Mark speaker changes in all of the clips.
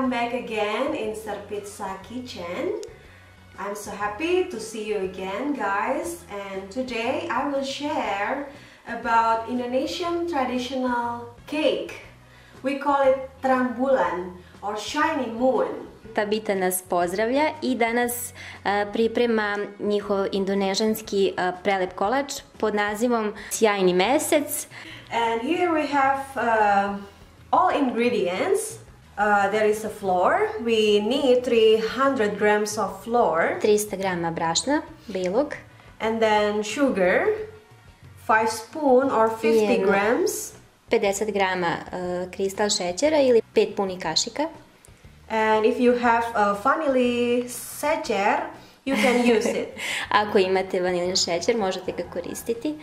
Speaker 1: I'm back again in Pizza kitchen. I'm so happy to see you again, guys, and today I will share about Indonesian traditional cake. We call it terang bulan or shiny moon.
Speaker 2: Tabita nas pozdravlja i danas priprema njihov indonežanski prelep kolač pod nazivom Sjajni mesec.
Speaker 1: And here we have all ingredients. There is a flour. We need 300 grams of flour.
Speaker 2: 300 grama brašna, belog.
Speaker 1: And then sugar, 5 spoon or 50 grams.
Speaker 2: 50 grama kristal šećera ili 5 punih kašika.
Speaker 1: And if you have a vanilla šećer, you can use it.
Speaker 2: Ako imate vanilin šećer, možete ga koristiti.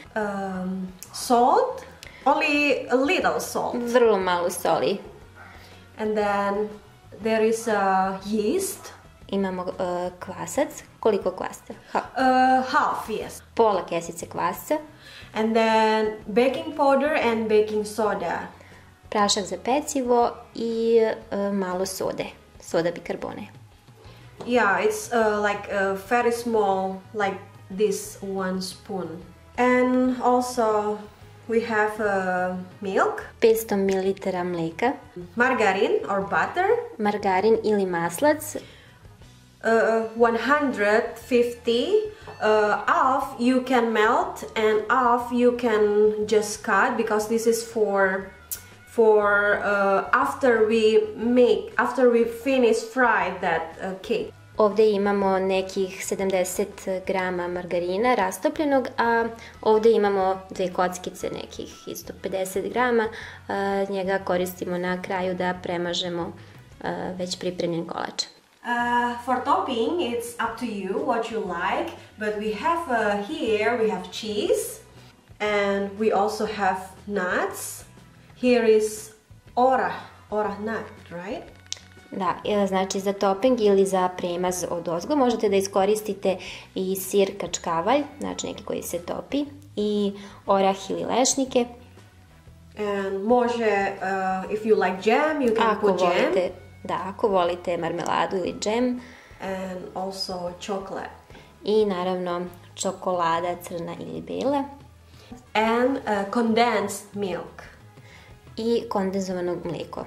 Speaker 1: Salt, only a little salt.
Speaker 2: Vrlo malo soli.
Speaker 1: And then there is yeast.
Speaker 2: Imamo kvasac. Koliko kvasca?
Speaker 1: Half, yes.
Speaker 2: Pola kesice kvasca.
Speaker 1: And then baking powder and baking soda.
Speaker 2: Prašak za pecivo i malo sode. Soda bikarbone.
Speaker 1: Yeah, it's like very small, like this 1 spoon. And also we have milk.
Speaker 2: 500 ml mleka.
Speaker 1: Margarine or butter.
Speaker 2: Margarin ili maslac.
Speaker 1: 150. Half you can melt and half you can just cut, because this is for after we finish fry that cake.
Speaker 2: Ovdje imamo nekih 70 grama margarina rastopljenog, a ovdje imamo 2 kockice nekih isto 50 grama. Njega koristimo na kraju da premažemo već pripremljen kolač.
Speaker 1: For topping, it's up to you what you like, but we have here we have cheese and we also have nuts. Here is ora nut, right?
Speaker 2: Da, znači za topping ili za premaz odozgo možete da iskoristite i sir kačkavalj, znači neki koji se topi, i orah ili lešnike.
Speaker 1: And može, if you like jam, you can put jam.
Speaker 2: Da, ako volite marmeladu ili džem.
Speaker 1: And also chocolate.
Speaker 2: I naravno čokolada crna ili bela.
Speaker 1: And condensed milk.
Speaker 2: I kondezovano mleko.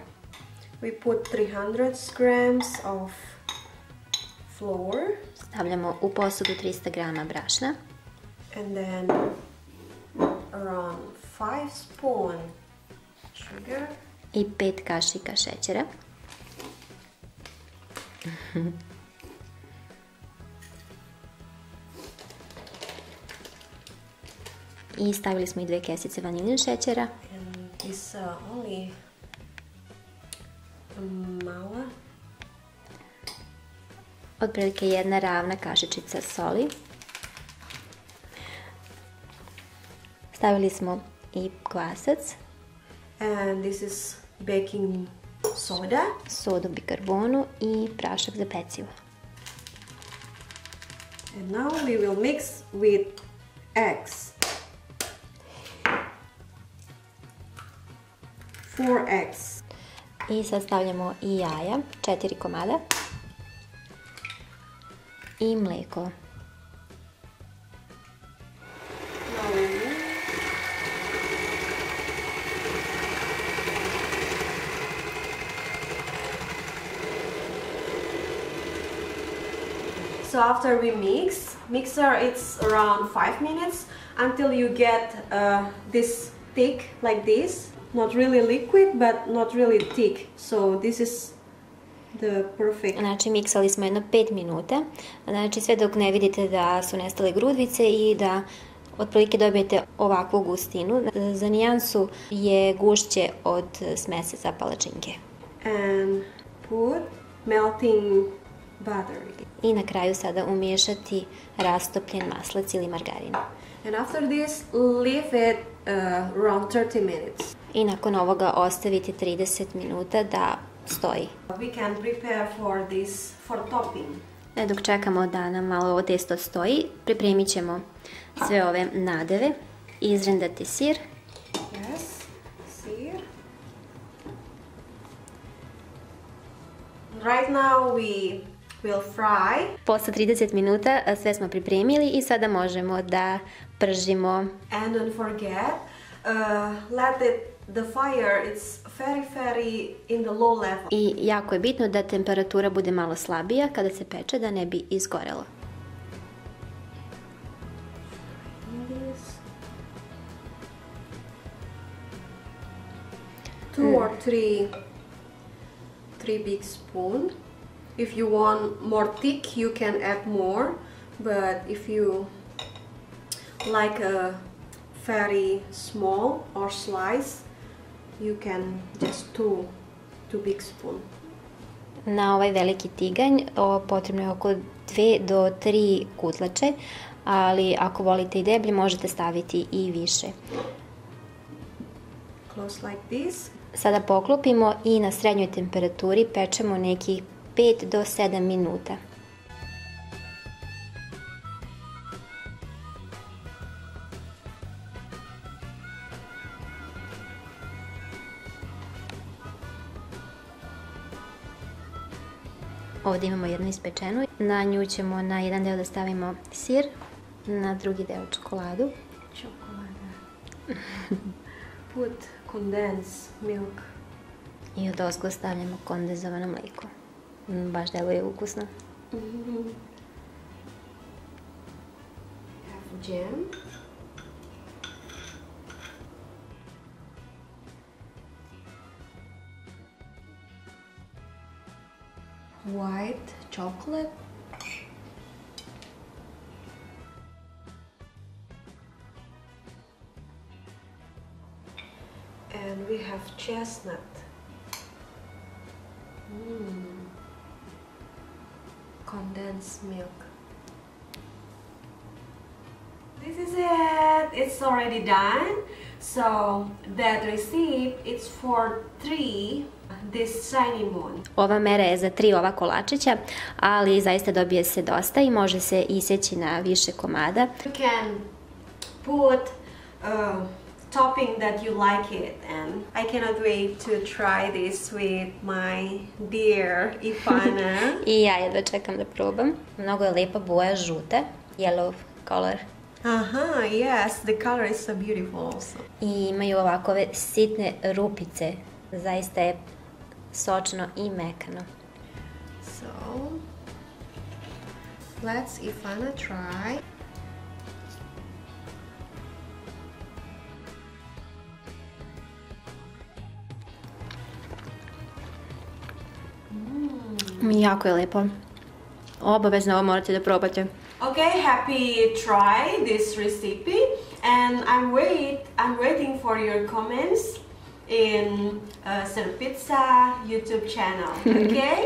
Speaker 1: We put 300 grams of flour.
Speaker 2: Stavljamo u posudu 300 grama brašna.
Speaker 1: And then around 5 spoon sugar.
Speaker 2: I 5 kašika šećera. I stavili smo i 2 kesice vanilin šećera.
Speaker 1: And this only mala.
Speaker 2: Otprilike 1 ravna kašičica soli. Stavili smo i kvasac.
Speaker 1: And this is baking soda.
Speaker 2: Sodu bikarbonu i prašak za pecivo.
Speaker 1: And now we will mix with eggs. 4 eggs.
Speaker 2: I sad stavljamo i jaja, 4 komada. I mleko.
Speaker 1: So after we mixer it's around 5 minutes until you get this thick like this. Not really liquid, but not really thick. So this is the perfect.
Speaker 2: Znači miksali smo jedno 5 minuta. Znači sve dok ne vidite da su nestale grudvice i da otprilike dobijete ovakvu gustinu. Za nijansu je gušće od smese za palačinke.
Speaker 1: And put melting butter.
Speaker 2: I na kraju sada umiješati rastopljen maslac ili margarin.
Speaker 1: And after this, leave it around 30 minutes.
Speaker 2: I nakon ovoga ostaviti 30 minuta da stoji.
Speaker 1: We can prepare for topping.
Speaker 2: Dok čekamo da nam malo ovo testo stoji, pripremit ćemo sve ove nadeve. Izrendati sir.
Speaker 1: Yes, sir. right now we will fry.
Speaker 2: Posle 30 minuta sve smo pripremili i sada možemo da pržimo.
Speaker 1: And don't forget, let the fire it's very in the low level.
Speaker 2: I jako je bitno da temperatura bude malo slabija kada se peče, da ne bi izgorelo.
Speaker 1: Two or three big spoon. If you want more thick, you can add more. But if you like a very small or slice, you can just two big spoon.
Speaker 2: Na ovaj veliki tiganj potrebno je oko 2 do 3 kutlače, ali ako volite i deblje možete staviti i više.
Speaker 1: Close like this.
Speaker 2: Sada poklopimo i na srednjoj temperaturi pečemo nekih 5 do 7 minuta. Ovdje imamo jednu ispečenu, na nju ćemo na jedan deo da stavimo sir, na drugi deo čokoladu.
Speaker 1: Čokolada. Put condensed milk.
Speaker 2: I odozgo stavljamo kondezovano mleko. Baš deluje ukusno.
Speaker 1: Have jam. White chocolate. And we have chestnut. Condensed milk. This is it. It's already done. So that recipe it's for 3 this Sjajni moon.
Speaker 2: Ova mera je za 3 ova kolačića, ali zaista dobije se dosta i može se iseći na više komada.
Speaker 1: You can put topping that you like it, and I cannot wait to try this with my dear Ivana.
Speaker 2: I ja jedva čekam da probam. Mnogo je lepa boja, žuta, yellow color.
Speaker 1: Aha, yes, the color is so beautiful also.
Speaker 2: I imaju ovakove sitne rupice. Zaista je sočno i mekano.
Speaker 1: So, let's Ivana try.
Speaker 2: Jako je lepo. Obavezno ovo morate da probate.
Speaker 1: Okay, happy try this recipe, and I'm waiting for your comments in Rupicama YouTube channel. Okay?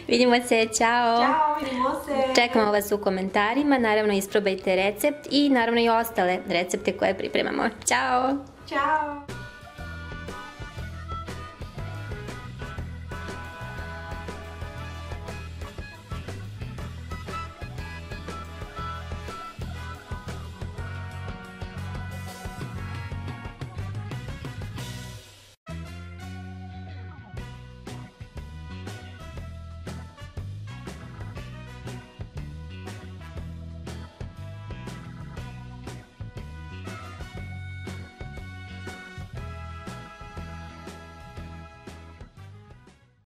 Speaker 2: Vidimo se, čao!
Speaker 1: Ćao, vidimo se!
Speaker 2: Čekamo vas u komentarima, naravno isprobajte recept i naravno i ostale recepte koje pripremamo. Ćao!
Speaker 1: Ćao!